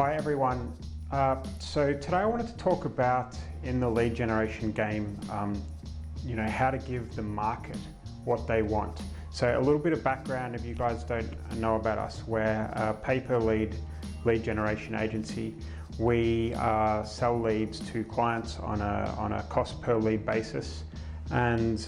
Hi everyone. So today I wanted to talk about in the lead generation game, how to give the market what they want. So a little bit of background if you guys don't know about us. We're a pay-per-lead lead generation agency. We sell leads to clients on a cost per lead basis, and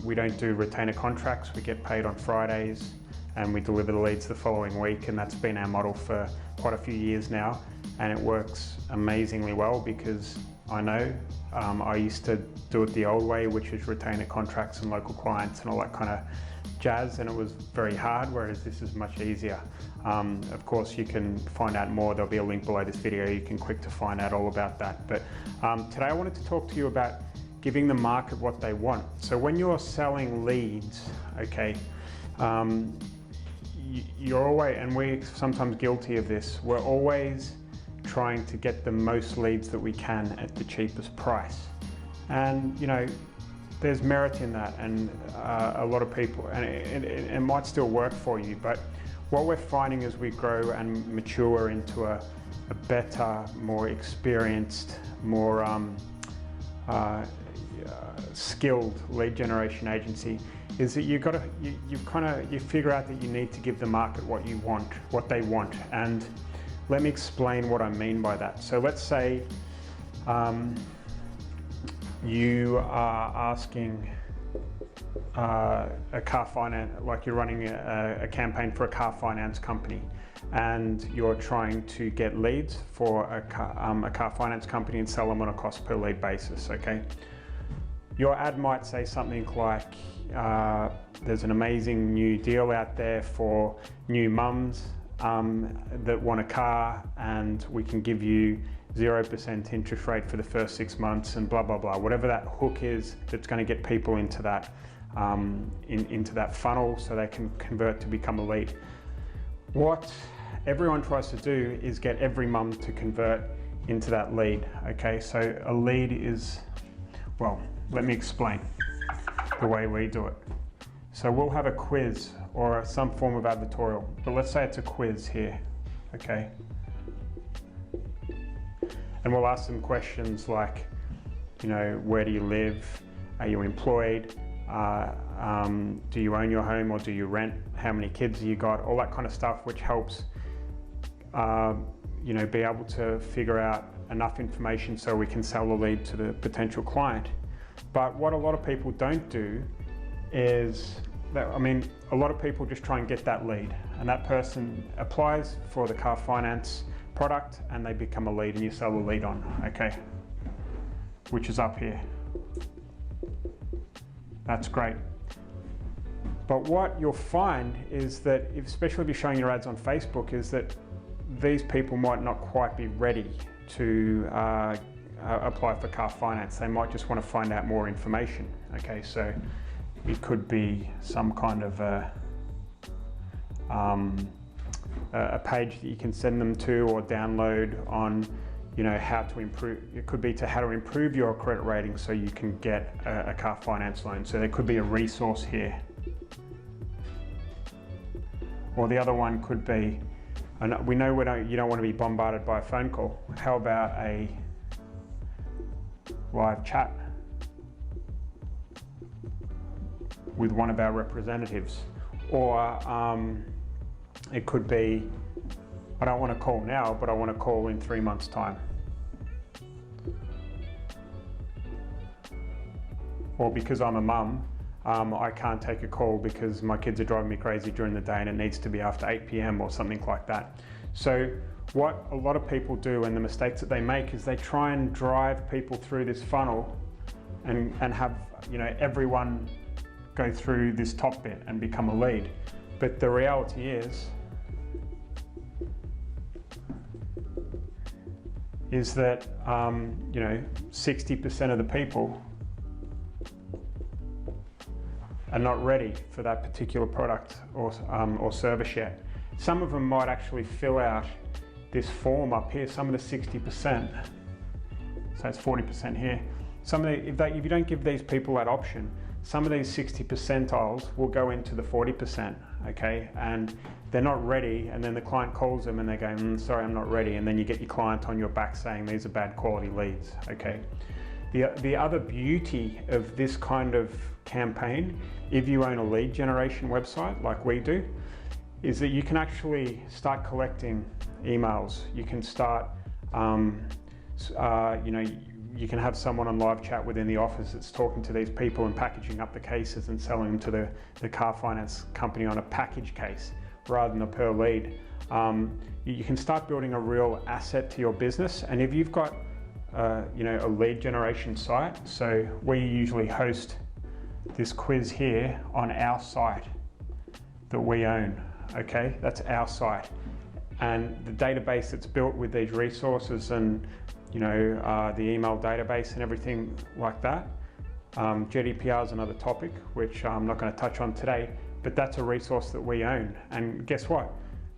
we don't do retainer contracts. We get paid on Fridays and we deliver the leads the following week, and that's been our model for quite a few years now, and it works amazingly well because I know I used to do it the old way, which is retainer contracts and local clients and all that kind of jazz, and it was very hard, whereas this is much easier. Of course, you can find out more. There'll be a link below this video. You can click to find out all about that. But today I wanted to talk to you about giving the market what they want. So when you're selling leads, okay, you're always, and we're sometimes guilty of this, we're always trying to get the most leads that we can at the cheapest price. And there's merit in that, and a lot of people, and it might still work for you, but what we're finding as we grow and mature into a better, more experienced, more skilled lead generation agency is that you figure out that you need to give the market what you want, what they want. And let me explain what I mean by that. So let's say you are asking a car finance, like you're running a campaign for a car finance company, and you're trying to get leads for a car finance company and sell them on a cost per lead basis, okay? Your ad might say something like, there's an amazing new deal out there for new mums that want a car, and we can give you 0% interest rate for the first 6 months, and blah, blah, blah. Whatever that hook is that's going to get people into that, into that funnel so they can convert to become a lead. What everyone tries to do is get every mum to convert into that lead, okay? So a lead is, well, let me explain the way we do it. So we'll have a quiz or some form of advertorial, but let's say it's a quiz here, okay? And we'll ask them questions like, where do you live? Are you employed? Do you own your home or do you rent? How many kids have you got? All that kind of stuff, which helps, be able to figure out enough information so we can sell the lead to the potential client. But what a lot of people don't do is, a lot of people just try and get that lead, and that person applies for the car finance product and they become a lead, and you sell the lead on, okay? Which is up here. That's great. But what you'll find is that, especially if you're showing your ads on Facebook, is that these people might not quite be ready to apply for car finance. They might just want to find out more information, okay? So it could be some kind of a page that you can send them to or download on, how to improve. It could be to how to improve your credit rating so you can get a car finance loan. So there could be a resource here. Or the other one could be, and we know you don't want to be bombarded by a phone call. How about a live chat with one of our representatives? Or it could be, I don't want to call now, but I want to call in 3 months' time. Or because I'm a mum, I can't take a call because my kids are driving me crazy during the day and it needs to be after 8 p.m. or something like that. So what a lot of people do, and the mistakes that they make, is they try and drive people through this funnel and have everyone go through this top bit and become a lead. But the reality is that 60% of the people are not ready for that particular product or service yet. Some of them might actually fill out this form up here, some of the 60%, so it's 40% here. If you don't give these people that option, some of these 60 percentiles will go into the 40%, okay? And they're not ready, and then the client calls them and they go, sorry, I'm not ready. And then you get your client on your back saying these are bad quality leads, okay? The other beauty of this kind of campaign, if you own a lead generation website like we do, is that you can actually start collecting emails. You can start, you can have someone on live chat within the office that's talking to these people and packaging up the cases and selling them to the car finance company on a package case rather than a per lead. You can start building a real asset to your business. And if you've got a lead generation site, so we usually host this quiz here on our site that we own, okay? That's our site. And the database that's built with these resources and the email database and everything like that. GDPR is another topic, which I'm not going to touch on today, but that's a resource that we own. And guess what?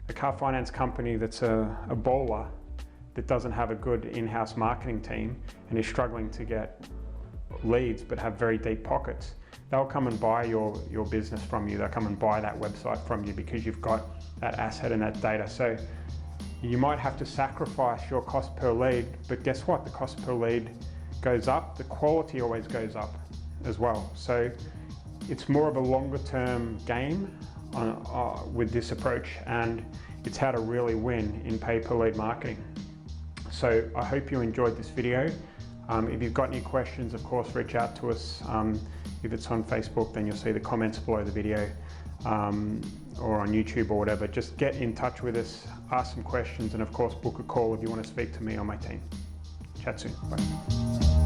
A car finance company that's a bowler that doesn't have a good in-house marketing team and is struggling to get leads but have very deep pockets, they'll come and buy your business from you. They'll come and buy that website from you because you've got that asset and that data. So you might have to sacrifice your cost per lead, but guess what? The cost per lead goes up, the quality always goes up as well. So it's more of a longer term game with this approach, and it's how to really win in pay per lead marketing. So I hope you enjoyed this video. If you've got any questions, of course, reach out to us. If it's on Facebook, then you'll see the comments below the video, or on YouTube or whatever. Just get in touch with us, ask some questions, and of course, book a call if you want to speak to me or my team. Chat soon. Bye.